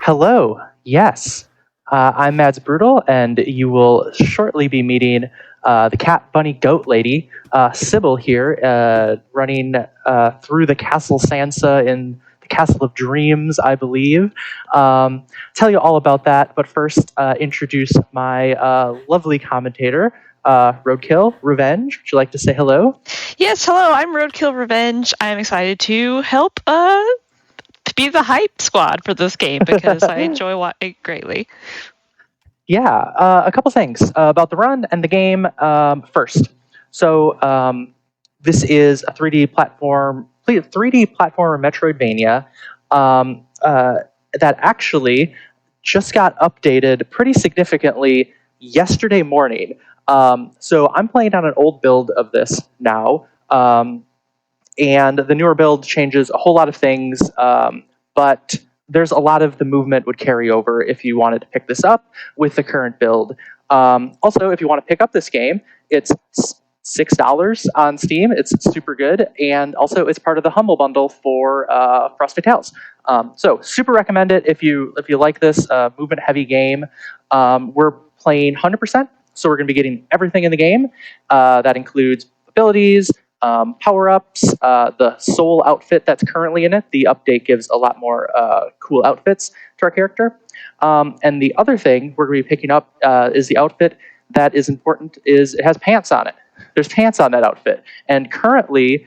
Hello. Yes. I'm MadzBrutal, and you will shortly be meeting the cat, bunny, goat lady, Sybil here, running through the Castle Sansa in the Castle of Dreams, I believe. Tell you all about that, but first introduce my lovely commentator, RoadkillRevenge. Would you like to say hello? Yes, hello, I'm RoadkillRevenge. I'm excited to help to be the hype squad for this game because I enjoy it greatly. Yeah, a couple things about the run and the game. First, so this is a 3D platformer Metroidvania that actually just got updated pretty significantly yesterday morning. So I'm playing on an old build of this now, and the newer build changes a whole lot of things, but there's a lot of the movement would carry over if you wanted to pick this up with the current build. Also, if you want to pick up this game, it's $6 on Steam. It's super good, and also it's part of the Humble Bundle for Frostbite Tales. So super recommend it if you like this movement heavy game. We're playing 100%, so we're going to be getting everything in the game. That includes abilities, power-ups, the soul outfit that's currently in it. The update gives a lot more cool outfits to our character. And the other thing we're going to be picking up is the outfit that is important is it has pants on it. There's pants on that outfit. And currently,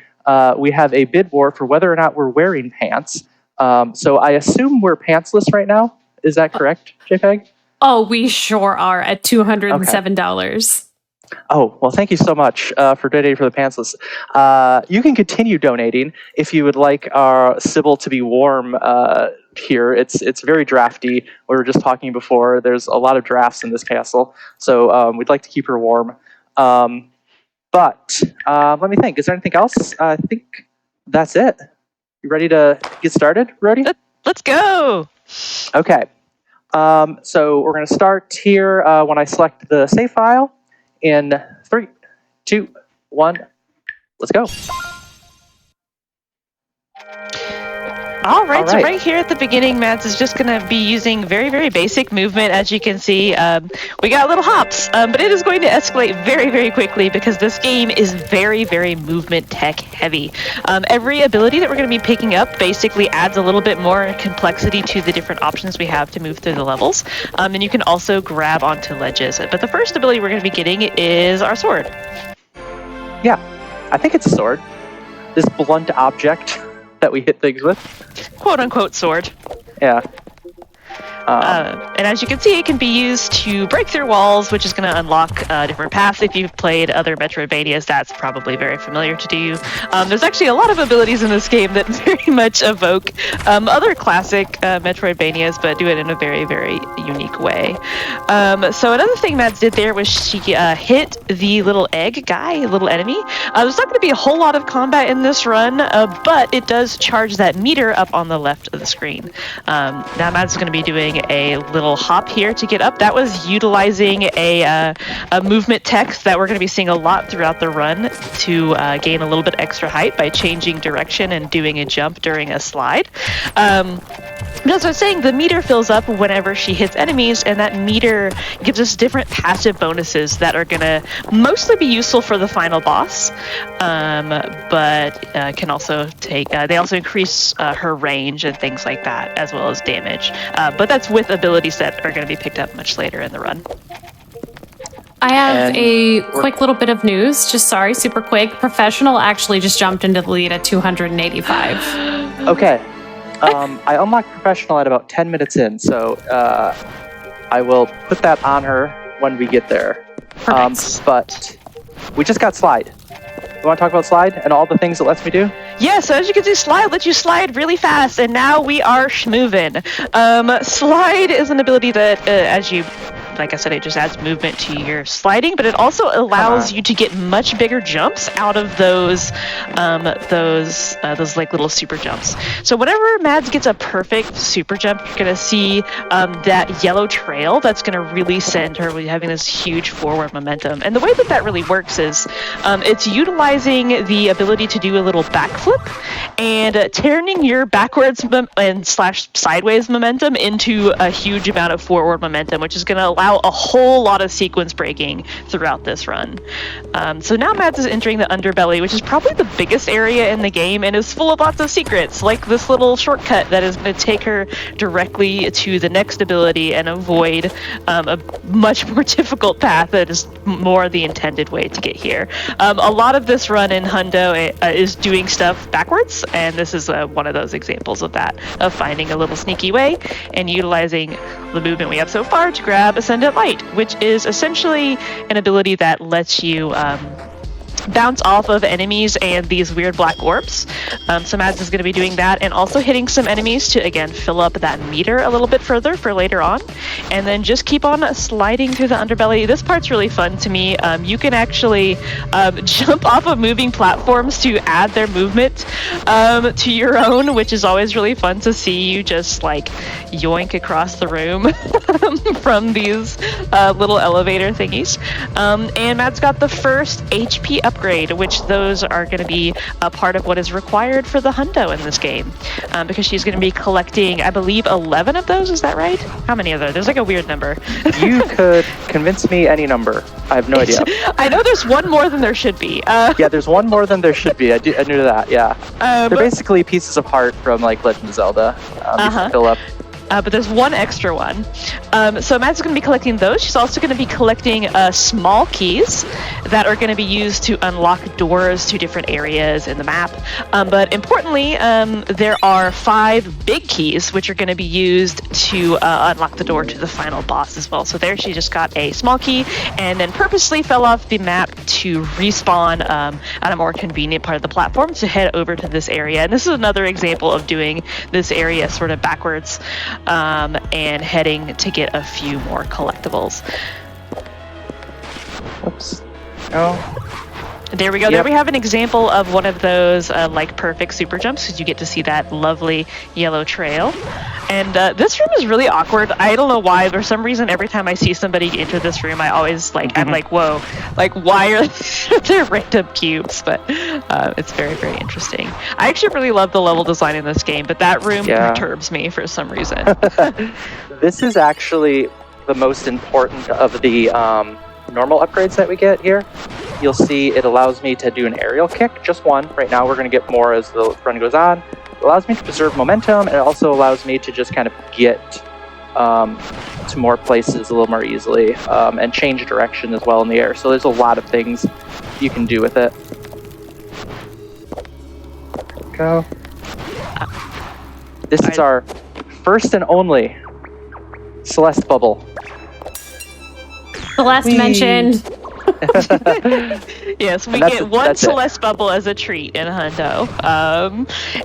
we have a bid war for whether or not we're wearing pants. So I assume we're pantsless right now. Is that correct, Jaypeg? Oh, we sure are at $207. Okay. Oh, well, thank you so much for donating for the pantsless. You can continue donating if you would like our Sybil to be warm here. It's very drafty. We were just talking before. There's a lot of drafts in this castle, so we'd like to keep her warm. But let me think. Is there anything else? I think that's it. You ready to get started, Rody? Let's go! Okay. So we're going to start here when I select the save file. In 3, 2, 1, let's go. All right, so right here at the beginning, Mads is just going to be using very, very basic movement. As you can see, we got little hops, but it is going to escalate very, very quickly because this game is very, very movement tech heavy. Every ability that we're going to be picking up basically adds a little bit more complexity to the different options we have to move through the levels. And you can also grab onto ledges. But the first ability we're going to be getting is our sword. Yeah, I think it's a sword. This blunt object that we hit things with. Quote-unquote sword. Yeah. And as you can see, it can be used to break through walls, which is going to unlock different paths. If you've played other Metroidvanias, that's probably very familiar to you. There's actually a lot of abilities in this game that very much evoke other classic Metroidvanias, but do it in a very, very unique way. So another thing Mads did there was she hit the little egg guy, little enemy. There's not going to be a whole lot of combat in this run, but it does charge that meter up on the left of the screen. Now Mads is going to be doing a little hop here to get up. That was utilizing a movement text that we're going to be seeing a lot throughout the run to gain a little bit extra height by changing direction and doing a jump during a slide. As I was saying, the meter fills up whenever she hits enemies, and that meter gives us different passive bonuses that are going to mostly be useful for the final boss, but can also take, they also increase her range and things like that, as well as damage. But that's with abilities that are going to be picked up much later in the run. I have a quick little bit of news. Just sorry, super quick. Professional actually just jumped into the lead at 285. Okay. I unlocked Professional at about 10 minutes in, so I will put that on her when we get there. But we just got Slide. You want to talk about Slide and all the things it lets me do? Yeah, so as you can see, Slide lets you slide really fast, and now we are schmovin'. Slide is an ability that, as you like I said, it just adds movement to your sliding, but it also allows you to get much bigger jumps out of those like little super jumps. So whenever Mads gets a perfect super jump, you're gonna see that yellow trail that's gonna really send her with having this huge forward momentum. And the way that really works is it's utilizing the ability to do a little backflip and turning your backwards and / sideways momentum into a huge amount of forward momentum, which is going to allow a whole lot of sequence breaking throughout this run. So now Mads is entering the underbelly, which is probably the biggest area in the game and is full of lots of secrets, like this little shortcut that is going to take her directly to the next ability and avoid a much more difficult path that is more the intended way to get here. A lot of this run in Hundo is doing stuff backwards, and this is one of those examples of that, of finding a little sneaky way and utilizing the movement we have so far to grab Ascendant Light, which is essentially an ability that lets you bounce off of enemies and these weird black orbs. So Mads is going to be doing that and also hitting some enemies to, again, fill up that meter a little bit further for later on. And then just keep on sliding through the underbelly. This part's really fun to me. You can actually jump off of moving platforms to add their movement to your own, which is always really fun to see. You just like yoink across the room from these little elevator thingies. And Mads got the first HP upgrade, which those are going to be a part of what is required for the Hundo in this game, because she's going to be collecting, I believe, 11 of those. Is that right? How many of those? There's like a weird number. You could convince me any number. I have no idea. I know there's one more than there should be. Yeah, there's one more than there should be. I knew that. Yeah, they're basically pieces of heart from like Legend of Zelda. You can fill up. But there's one extra one. So Mads is going to be collecting those. She's also going to be collecting small keys that are going to be used to unlock doors to different areas in the map. But importantly, there are 5 big keys which are going to be used to unlock the door to the final boss as well. So there she just got a small key and then purposely fell off the map to respawn at a more convenient part of the platform to head over to this area. And this is another example of doing this area sort of backwards. And heading to get a few more collectibles. Oops. Oh. There we go. Yep. There we have an example of one of those like perfect super jumps, because you get to see that lovely yellow trail. And this room is really awkward. I don't know why. For some reason, every time I see somebody enter this room, I always like, I'm like, whoa, like why are there random cubes? But it's very, very interesting. I actually really love the level design in this game, but that room perturbs me for some reason. This is actually the most important of the normal upgrades that we get here. You'll see it allows me to do an aerial kick, just one. Right now we're going to get more as the run goes on. It allows me to preserve momentum, and it also allows me to just kind of get to more places a little more easily, and change direction as well in the air. So there's a lot of things you can do with it. Go. This is our first and only Celeste bubble. Celeste mentioned. Yes, we get one Celeste bubble as a treat in Hundo.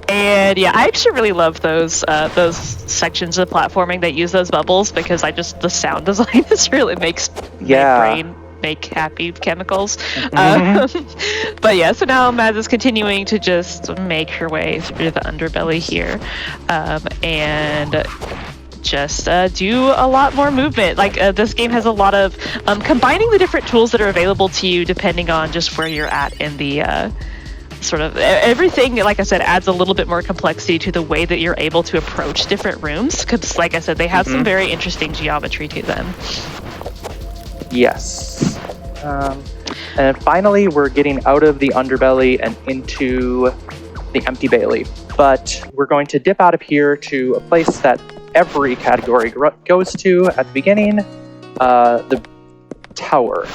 And yeah, I actually really love those sections of platforming that use those bubbles, because the sound design just really makes my brain make happy chemicals. But yeah, so now Mads is continuing to just make her way through the underbelly here, and just do a lot more movement. Like this game has a lot of combining the different tools that are available to you depending on just where you're at in the sort of everything. Like I said, adds a little bit more complexity to the way that you're able to approach different rooms, because like I said, they have some very interesting geometry to them. Yes. And then finally we're getting out of the underbelly and into the empty bailey, but we're going to dip out of here to a place that every category goes to at the beginning, the tower.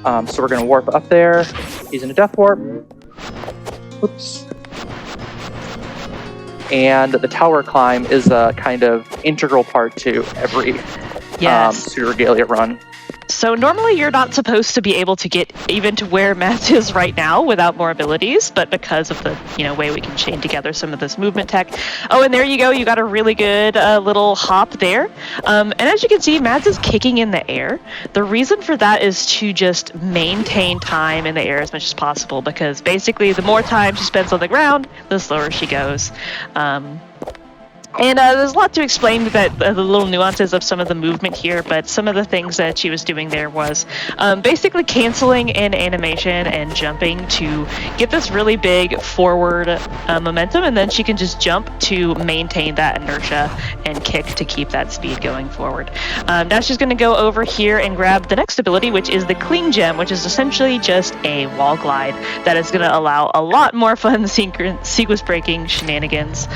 So we're going to warp up there using a death warp. Oops. And the tower climb is a kind of integral part to every Pseudoregalia run. So normally you're not supposed to be able to get even to where Mads is right now without more abilities, but because of the way we can chain together some of this movement tech. Oh, and there you go. You got a really good little hop there. And as you can see, Mads is kicking in the air. The reason for that is to just maintain time in the air as much as possible, because basically the more time she spends on the ground, the slower she goes. And there's a lot to explain that the little nuances of some of the movement here, but some of the things that she was doing there was basically canceling in animation and jumping to get this really big forward momentum, and then she can just jump to maintain that inertia and kick to keep that speed going forward. Now she's going to go over here and grab the next ability, which is the Cling Gem, which is essentially just a wall glide that is going to allow a lot more fun sequence breaking shenanigans.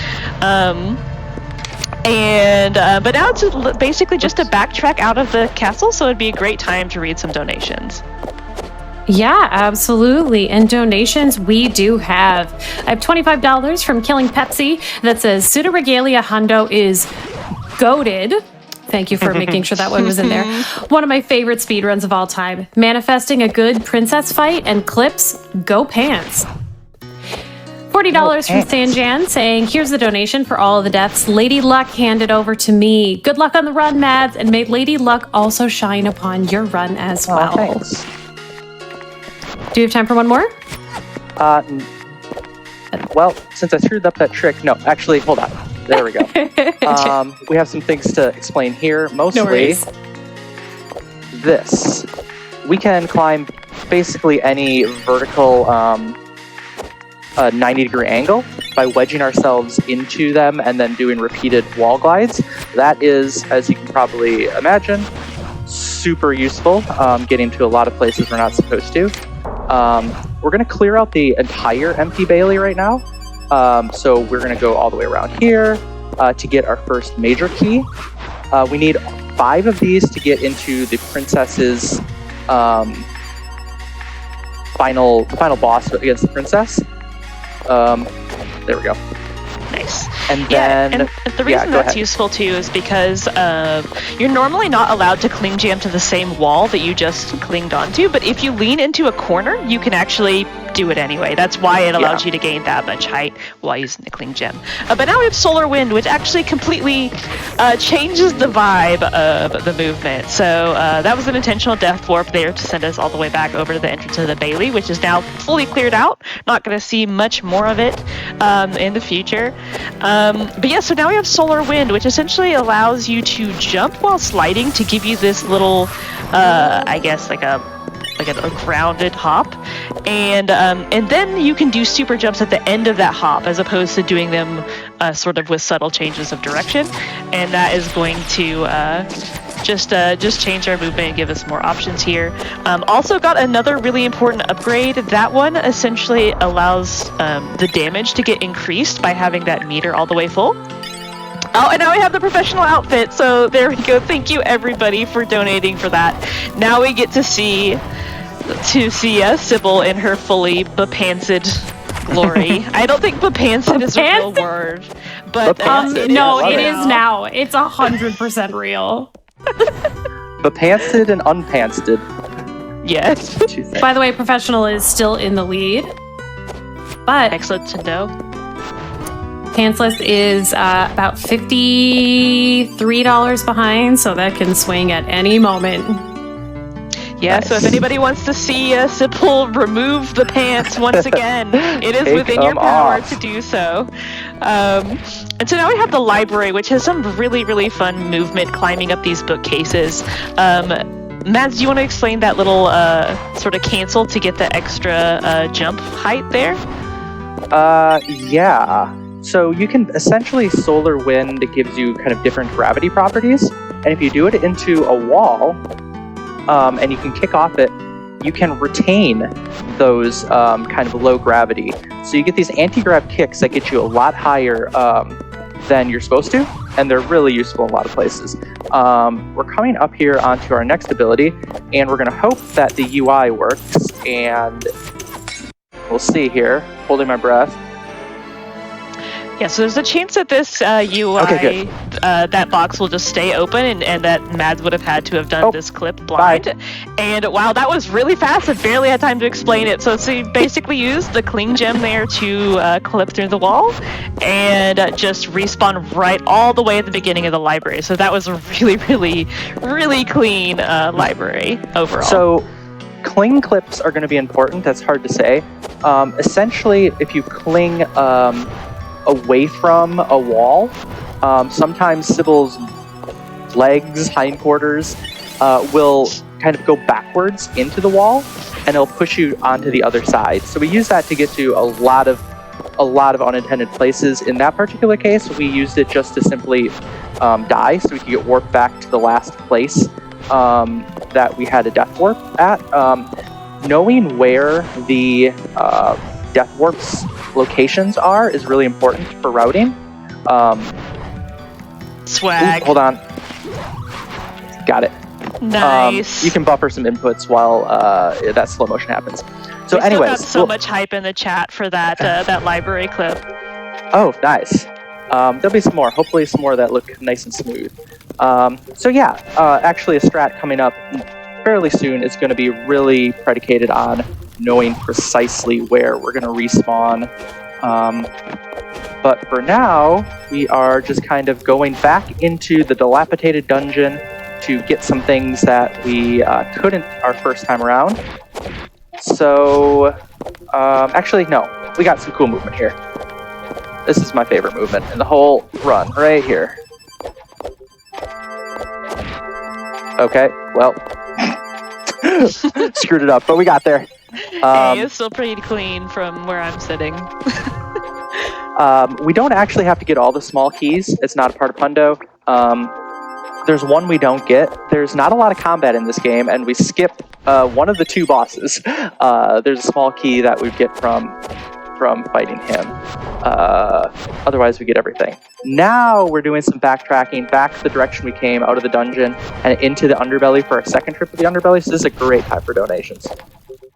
But now it's basically just a backtrack out of the castle, so it'd be a great time to read some donations. Yeah, absolutely. And donations we do have. I have $25 from Killing Pepsi that says Pseudoregalia Hundo is goated. Thank you for making sure that one was in there. One of my favorite speedruns of all time. Manifesting a good princess fight and clips, go pants. $40 from Sanjan saying, here's the donation for all of the deaths. Lady Luck handed over to me. Good luck on the run, Mads, and may Lady Luck also shine upon your run as well. Thanks. Do you have time for one more? Well, since I screwed up that trick, no, actually, hold on. There we go. We have some things to explain here. Mostly, this. We can climb basically any vertical 90-degree angle by wedging ourselves into them and then doing repeated wall glides. That is, as you can probably imagine, super useful, getting to a lot of places we're not supposed to. We're going to clear out the entire empty Bailey right now. So we're going to go all the way around here to get our first major key. We need 5 of these to get into the princess's final boss against the princess. There we go. Nice. And then, and the reason that's useful too is because you're normally not allowed to cling jam to the same wall that you just clinged onto, but if you lean into a corner, you can actually do it anyway. That's why it allows you to gain that much height while using the cling gem. But now we have Solar Wind, which actually completely changes the vibe of the movement. So that was an intentional death warp there to send us all the way back over to the entrance of the Bailey, which is now fully cleared out. Not going to see much more of it in the future. But yeah, so now we have Solar Wind, which essentially allows you to jump while sliding to give you this little, I guess, like a grounded hop, and then you can do super jumps at the end of that hop as opposed to doing them sort of with subtle changes of direction, and that is going to just change our movement and give us more options here. Also got another really important upgrade. That one essentially allows the damage to get increased by having that meter all the way full. Oh, and now we have the professional outfit, so there we go. Thank you everybody for donating for that. Now we get to see Sybil in her fully bepantsed glory. I don't think bepantsed is a real word, but no, it is now. It's 100% real. Bepantsed and unpantsed. Yes. By the way, professional is still in the lead, but excellent to know. Pantsless is about $53 behind, so that can swing at any moment. Yeah, nice. So if anybody wants to see Sybil remove the pants once again, it is within your power to do so. And so now we have the library, which has some really, really fun movement climbing up these bookcases. Mads, do you want to explain that little sort of cancel to get the extra jump height there? Yeah. So you can essentially Solar Wind gives you kind of different gravity properties, and if you do it into a wall, and you can kick off it, you can retain those kind of low gravity. So you get these anti-grav kicks that get you a lot higher than you're supposed to, and they're really useful in a lot of places. We're coming up here onto our next ability, and we're going to hope that the UI works, and we'll see here, holding my breath. Yeah, so there's a chance that this UI, that box will just stay open, and that Mads would have had to have done this clip blind. Bye. And wow, that was really fast. I barely had time to explain it. So you basically used the cling gem there to clip through the wall and just respawn right all the way at the beginning of the library. So that was a really, really, really clean library overall. So cling clips are going to be important. That's hard to say. Essentially, if you cling away from a wall, sometimes Sybil's legs, hindquarters, will kind of go backwards into the wall, and it'll push you onto the other side. So we use that to get to a lot of unintended places. In that particular case, we used it just to simply die, so we could get warped back to the last place that we had a death warp at. Knowing where the death warps locations are is really important for routing. Swag. Ooh, hold on. Got it. Nice. You can buffer some inputs while that slow motion happens. So, we anyways, still got so much hype in the chat for that that library clip. Oh, nice. There'll be some more. Hopefully, some more that look nice and smooth. So yeah, actually, a strat coming up fairly soon is going to be really predicated on knowing precisely where we're going to respawn. But for now, we are just kind of going back into the dilapidated dungeon to get some things that we couldn't our first time around. So, actually, no. We got some cool movement here. This is my favorite movement in the whole run, right here. Okay, well, screwed it up, but we got there. Hey, it's still pretty clean from where I'm sitting. We don't actually have to get all the small keys. It's not a part of Pundo. There's one we don't get. There's not a lot of combat in this game, and we skip one of the two bosses. There's a small key that we get from fighting him. Otherwise, we get everything. Now we're doing some backtracking back the direction we came out of the dungeon and into the underbelly for our second trip to the underbelly. So this is a great time for donations.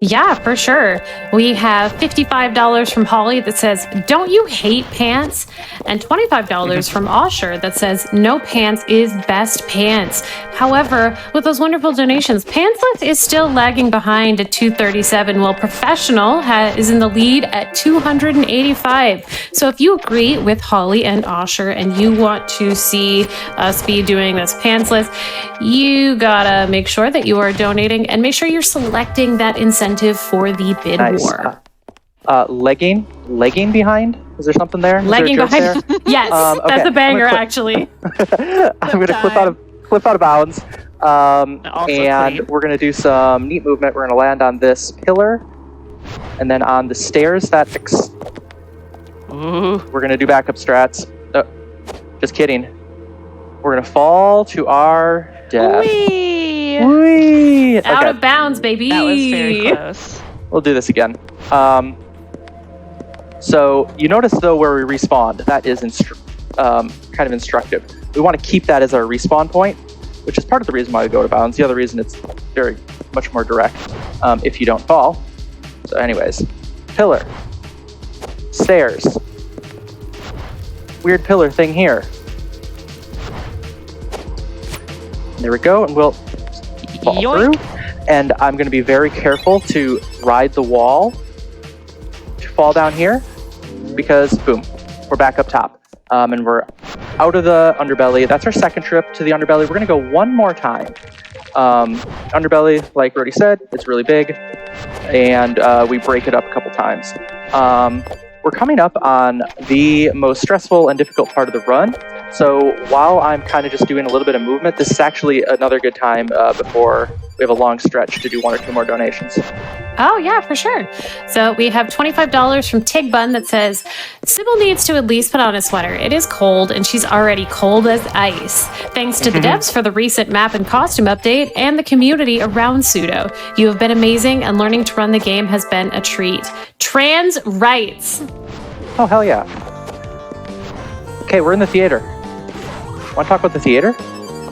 Yeah, for sure. We have $55 from Holly that says, "Don't you hate pants?" And $25 from Osher that says, "No pants is best pants." However, with those wonderful donations, Pantsless is still lagging behind at 237, while Professional is in the lead at 285. So if you agree with Holly and Osher and you want to see us be doing this Pantsless, you gotta make sure that you are donating and make sure you're selecting that incentive for the bid war. Legging behind? Is there something there? Legging behind? Yes, okay. that's a banger, actually. I'm gonna flip out of bounds, and clean. we're gonna do some neat movement. We're gonna land on this pillar, and then on the stairs we're gonna do backup strats. Oh, just kidding. We're gonna fall to our death. Whee! Whee! Out Okay. of bounds, baby. That was very close. We'll do this again. So you notice though where we respawned, that is kind of instructive. We want to keep that as our respawn point, which is part of the reason why we go to bounds. The other reason it's very much more direct if you don't fall. So anyways, pillar, stairs, weird pillar thing here. There we go, and we'll fall Yoink. through. And I'm going to be very careful to ride the wall to fall down here because, boom, we're back up top. And we're out of the underbelly. That's our second trip to the underbelly. We're going to go one more time. Underbelly, like Brody said, it's really big, and we break it up a couple times. We're coming up on the most stressful and difficult part of the run. So while I'm kind of just doing a little bit of movement, this is actually another good time before we have a long stretch to do one or two more donations. Oh, yeah, for sure. So we have $25 from Tig Bun that says, "Sybil needs to at least put on a sweater. It is cold, and she's already cold as ice. Thanks to the devs for the recent map and costume update and the community around Pseudo. You have been amazing, and learning to run the game has been a treat. Trans rights." Oh, hell yeah. Okay, we're in the theater. Want to talk about the theater?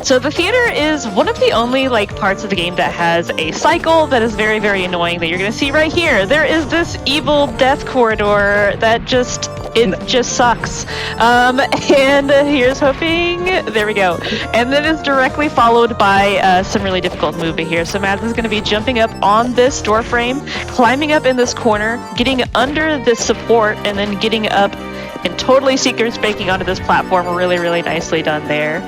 So the theater is one of the only parts of the game that has a cycle that is very, very annoying that you're going to see right here. There is this evil death corridor that just It just sucks. And here's hoping. There we go. And then it's directly followed by some really difficult movement here. So Mads is going to be jumping up on this door frame, climbing up in this corner, getting under this support, and then getting up and totally secret breaking onto this platform. Really, really nicely done there.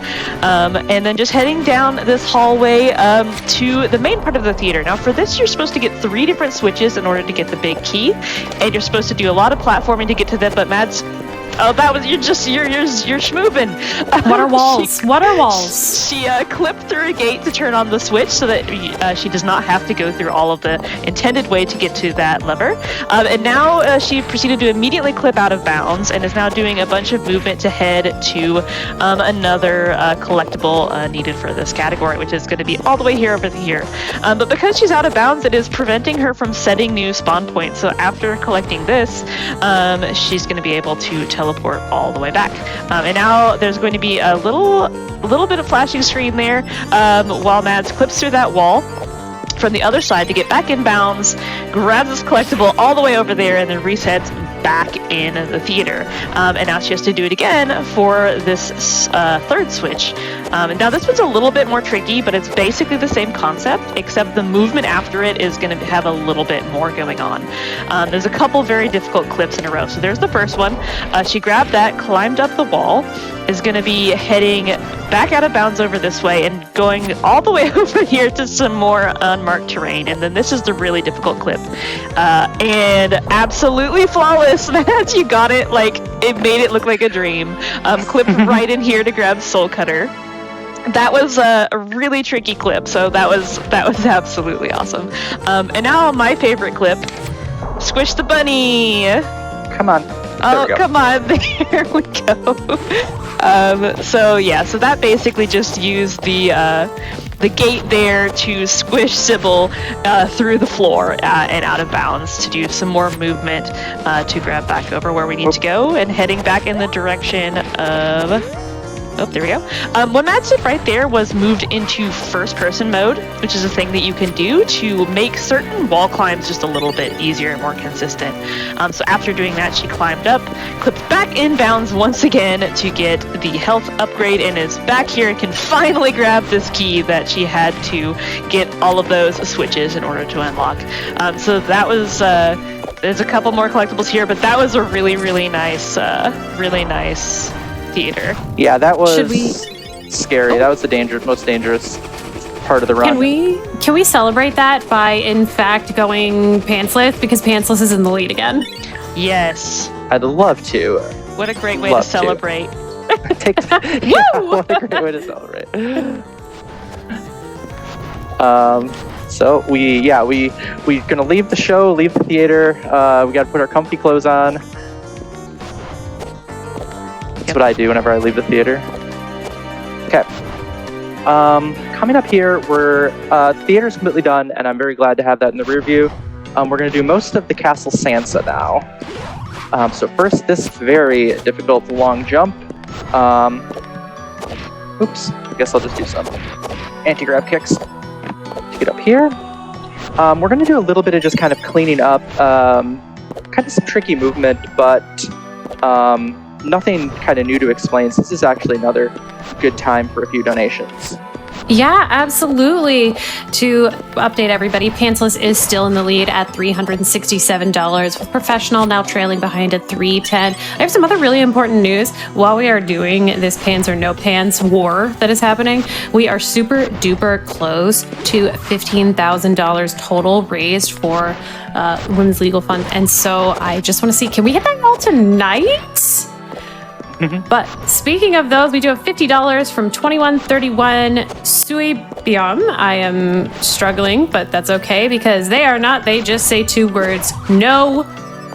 And then just heading down this hallway to the main part of the theater. Now for this, you're supposed to get 3 different switches in order to get the big key, and you're supposed to do a lot of platforming to get to them, but Mads, oh, that was, you're schmoovin'. What are walls? What are walls? She clipped through a gate to turn on the switch so that she does not have to go through all of the intended way to get to that lever. And now she proceeded to immediately clip out of bounds and is now doing a bunch of movement to head to another collectible needed for this category, which is going to be all the way here over here. But because she's out of bounds, it is preventing her from setting new spawn points. So after collecting this, she's going to be able to teleport all the way back. And now there's going to be a little bit of flashing screen there while Mads clips through that wall from the other side to get back in bounds, grabs this collectible all the way over there, and then resets back in the theater. And now she has to do it again for this third switch. And now this one's a little bit more tricky, but it's basically the same concept, except the movement after it is going to have a little bit more going on. There's a couple very difficult clips in a row. So there's the first one. She grabbed that, climbed up the wall, is going to be heading back out of bounds over this way and going all the way over here to some more unmarked terrain. And then this is the really difficult clip. And absolutely flawless, Matt, you got it. Like, it made it look like a dream. Clipped right in here to grab Soul Cutter. That was a really tricky clip, so that was absolutely awesome. And now my favorite clip, Squish the Bunny. Come on. Oh, come on. There we go. So that basically just used the gate there to squish Sybil through the floor and out of bounds to do some more movement to grab back over where we need to go, and heading back in the direction of... Oh, there we go. What Matt did right there was moved into first-person mode, which is a thing that you can do to make certain wall climbs just a little bit easier and more consistent. So after doing that, she climbed up, clipped back in bounds once again to get the health upgrade, and is back here and can finally grab this key that she had to get all of those switches in order to unlock. So that was... there's a couple more collectibles here, but that was a really, really nice theater. Yeah, that was scary. Oh. That was the most dangerous part of the run. Can we celebrate that by, in fact, going pantsless, because pantsless is in the lead again? Yes. I'd love to. What a great way to celebrate. What a great way to celebrate. So we're gonna leave the show, leave the theater. We gotta put our comfy clothes on. That's what I do whenever I leave the theater. Okay. Coming up here, the theater's completely done, and I'm very glad to have that in the rear view. We're going to do most of the Castle Sansa now. So first, this very difficult long jump. Oops. I guess I'll just do some anti-grab kicks to get up here. We're going to do a little bit of just kind of cleaning up, kind of some tricky movement, but... nothing kind of new to explain. So this is actually another good time for a few donations. Yeah, absolutely. To update everybody, Pantsless is still in the lead at $367, with Professional now trailing behind at $310. I have some other really important news. While we are doing this pants or no pants war that is happening, we are super duper close to $15,000 total raised for Women's Legal Fund. And so I just want to see, can we hit that goal tonight? But speaking of those, we do have $50 from 2131 Suibium. I am struggling, but that's okay because they just say 2 words, no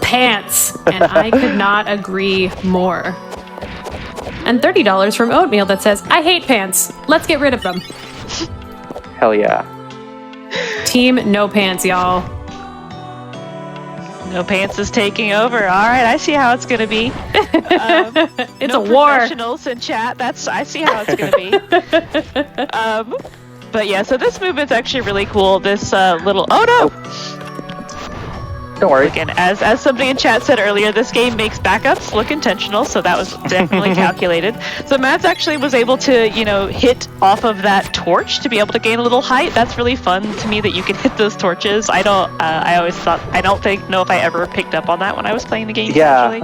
pants. And I could not agree more. And $30 from Oatmeal that says, I hate pants. Let's get rid of them. Hell yeah. Team no pants, y'all. No pants is taking over. All right, I see how it's gonna be. It's no a war. Professionals in chat. I see how it's gonna be. But yeah, so this movement's actually really cool. This little. Oh Don't worry. Again, as somebody in chat said earlier, this game makes backups look intentional, so that was definitely calculated. So Mads actually was able to, hit off of that torch to be able to gain a little height. That's really fun to me that you can hit those torches. I don't know if I ever picked up on that when I was playing the game casually.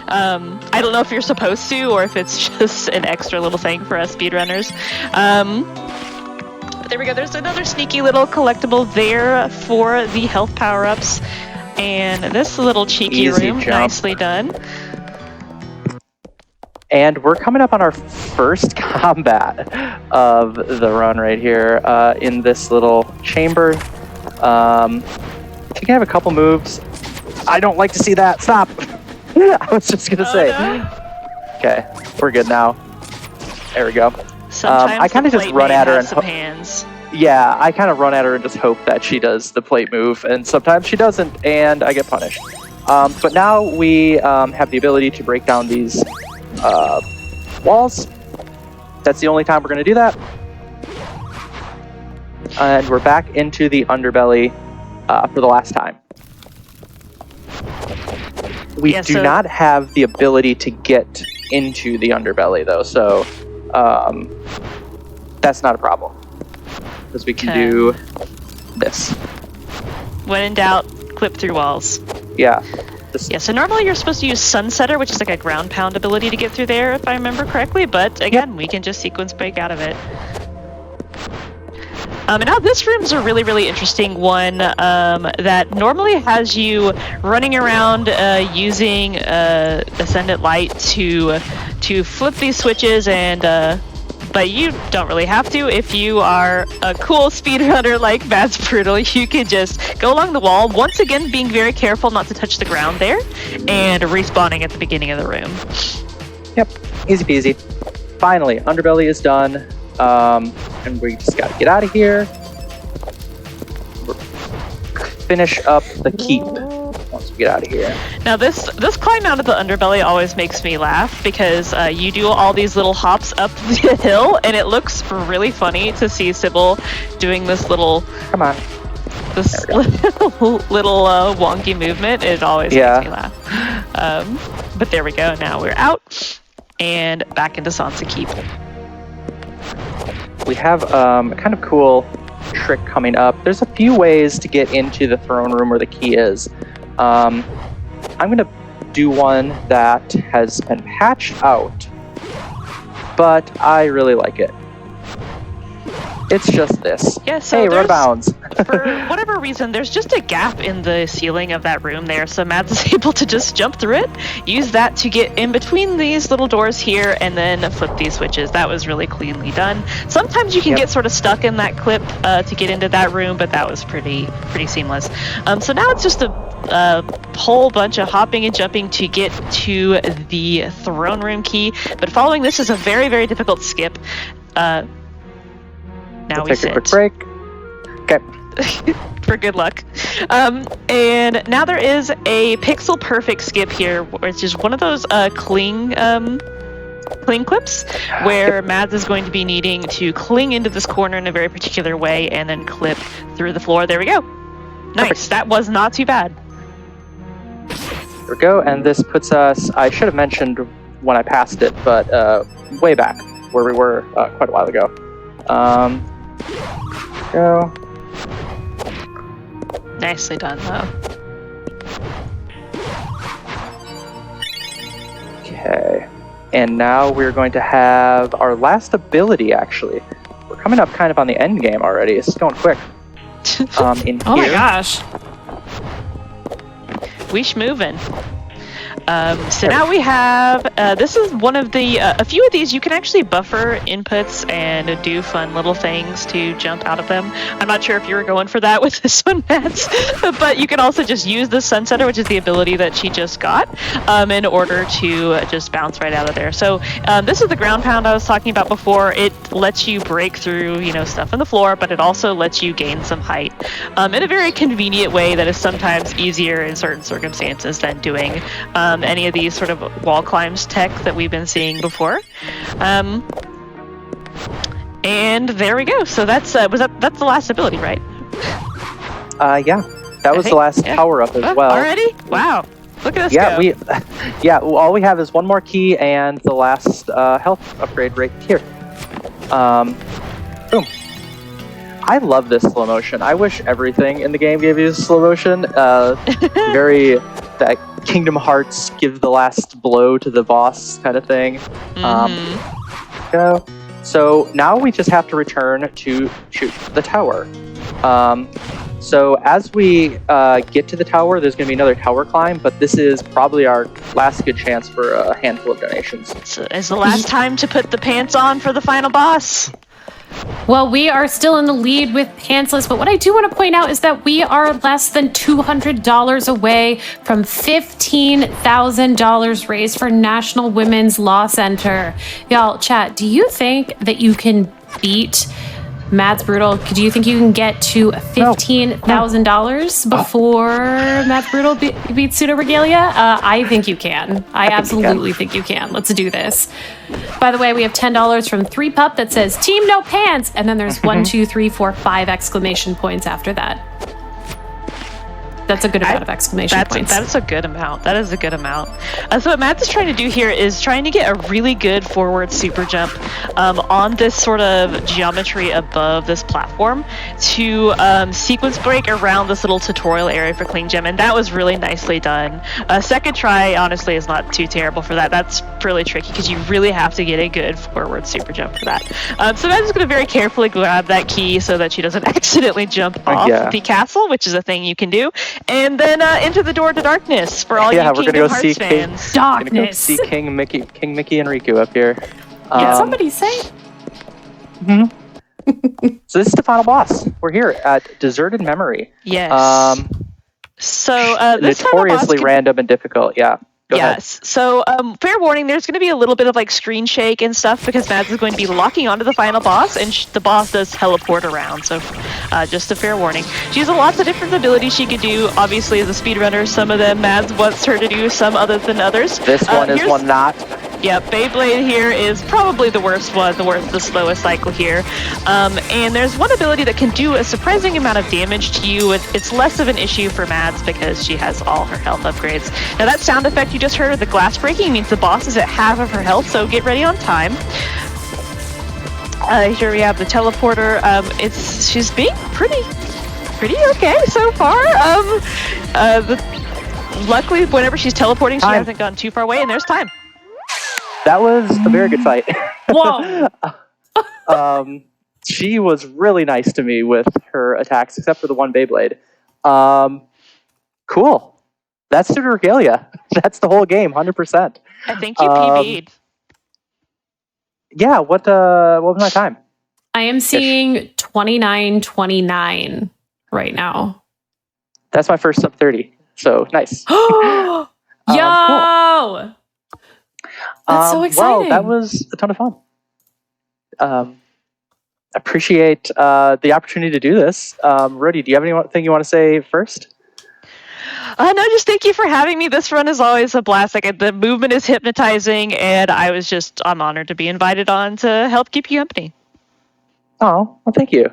I don't know if you're supposed to or if it's just an extra little thing for us speedrunners. But there we go. There's another sneaky little collectible there for the health power-ups. And this little cheeky Easy room, jump. nicely done. And we're coming up on our first combat of the run right here in this little chamber. She can have a couple moves. I don't like to see that. Stop. I was just going to say. No. Okay, we're good now. There we go. Sometimes I kind of just run at her and hands. yeah, I kind of run at her and just hope that she does the plate move, and sometimes she doesn't, and I get punished. But now we have the ability to break down these walls. That's the only time we're going to do that. And we're back into the underbelly for the last time. We do not have the ability to get into the underbelly, though, so that's not a problem. Because we can do this. When in doubt, clip through walls. Yeah. Yeah, so normally you're supposed to use Sunsetter, which is like a ground pound ability to get through there, if I remember correctly, but again, we can just sequence break out of it. And now this room's a really, really interesting one that normally has you running around using Ascendant Light to flip these switches, and but you don't really have to. If you are a cool speedrunner like MadzBrutal, you can just go along the wall, once again being very careful not to touch the ground there, and respawning at the beginning of the room. Yep, easy peasy. Finally, underbelly is done. And we just gotta get out of here. Finish up the keep once we get out of here. Now this climb out of the underbelly always makes me laugh because you do all these little hops up the hill, and it looks really funny to see Sybil doing this little little wonky movement. It always makes me laugh. But there we go. Now we're out and back into Sansa Keep. We have a kind of cool trick coming up. There's a few ways to get into the throne room where the key is. I'm going to do one that has been patched out, but I really like it. It's just this. Yeah, so hey, we're out of bounds. For whatever reason, there's just a gap in the ceiling of that room there, so Mads is able to just jump through it, use that to get in between these little doors here, and then flip these switches. That was really cleanly done. Sometimes you can get sort of stuck in that clip to get into that room, but that was pretty seamless. So now it's just a whole bunch of hopping and jumping to get to the throne room key, but following this is a very, very difficult skip. Now we take a quick break. Okay. For good luck. And now there is a pixel perfect skip here, which is one of those cling clips where Mads is going to be needing to cling into this corner in a very particular way and then clip through the floor. There we go. Nice. Perfect. That was not too bad. There we go, and this puts us, I should have mentioned when I passed it, but way back where we were quite a while ago. Go. Nicely done, though. Okay. And now we're going to have our last ability, actually. We're coming up kind of on the end game already. This is going quick. In Oh here, my gosh. Weesh moving. So now we have, this is one of the, a few of these you can actually buffer inputs and do fun little things to jump out of them. I'm not sure if you were going for that with this one, Mads, but you can also just use the Sunsetter, which is the ability that she just got, in order to just bounce right out of there. So this is the ground pound I was talking about before. It lets you break through, stuff on the floor, but it also lets you gain some height in a very convenient way that is sometimes easier in certain circumstances than doing any of these sort of wall climbs tech that we've been seeing before. And there we go. So that's that's the last ability, right? Yeah. That was the last power up as well. Already? Wow. Look at us go. All we have is one more key and the last health upgrade right here. Boom. I love this slow motion. I wish everything in the game gave you slow motion. Very that Kingdom Hearts give the last blow to the boss kind of thing. So now we just have to return to shoot the tower. So as we get to the tower, there's going to be another tower climb, but this is probably our last good chance for a handful of donations. So it's the last time to put the pants on for the final boss. Well, we are still in the lead with pantsless, but what I do want to point out is that we are less than $200 away from $15,000 raised for National Women's Law Center. Y'all, chat, do you think that you can beat MadzBrutal? Do you think you can get to $15,000 before MadzBrutal beats Pseudoregalia? I think you can. I absolutely think you can. Let's do this. By the way, we have $10 from 3Pup that says Team No Pants, and then there's 1, 2, 3, 4, 5 exclamation points after that. That's a good amount of exclamation points. That's a good amount. That is a good amount. So what Mads is trying to do here is trying to get a really good forward super jump on this sort of geometry above this platform to sequence break around this little tutorial area for Cling Gem, and that was really nicely done. A second try, honestly, is not too terrible for that. That's really tricky because you really have to get a good forward super jump for that. So Mads is going to very carefully grab that key so that she doesn't accidentally jump off the castle, which is a thing you can do. And then into the door to darkness for all you Kingdom Hearts fans. Darkness. We're gonna go see King Mickey and Riku up here. Did somebody say? So this is the final boss. We're here at Deserted Memory. Yes. So this notoriously random and difficult. Yeah. Go ahead. So fair warning, there's going to be a little bit of like screen shake and stuff because Mads is going to be locking onto the final boss, and the boss does teleport around. So just a fair warning. She has lots of different abilities she could do. Obviously, as a speedrunner, some of them Mads wants her to do, some other than others. This one is one not. Yeah, Beyblade here is probably the worst one, the slowest cycle here. And there's one ability that can do a surprising amount of damage to you. It's less of an issue for Mads because she has all her health upgrades. Now that sound effect you just heard of the glass breaking means the boss is at half of her health, so get ready on time. Here we have the teleporter. She's being pretty okay so far. Luckily, whenever she's teleporting, she hasn't gone too far away, and there's time. That was a very good fight. Whoa. She was really nice to me with her attacks, except for the one Beyblade. Cool. That's Pseudoregalia. That's the whole game, 100%. I think you PB'd. Yeah, what was my time? I am seeing 29:29 right now. That's my first sub 30. So nice. Yo! Cool. That's so exciting. Well, that was a ton of fun. Appreciate the opportunity to do this. Rudy, do you have anything you want to say first? No, just thank you for having me. This run is always a blast. Like, the movement is hypnotizing, and I'm honored to be invited on to help keep you company. Oh, well, thank you.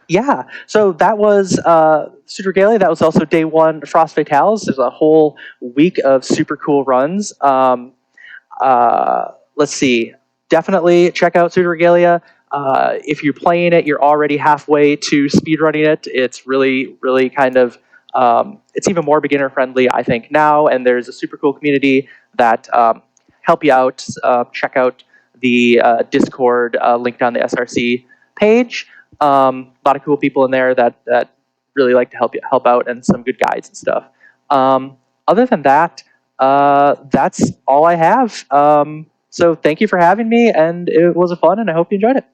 Yeah, so that was Pseudoregalia. That was also day one Frost Fatales. There's a whole week of super cool runs. Let's see. Definitely check out Pseudoregalia. If you're playing it, you're already halfway to speedrunning it. It's really, really kind of, it's even more beginner friendly, I think, now. And there's a super cool community that help you out. Check out the Discord linked on the SRC page. A lot of cool people in there that really like to help out, and some good guides and stuff. Other than that, that's all I have. So thank you for having me, and it was fun, and I hope you enjoyed it.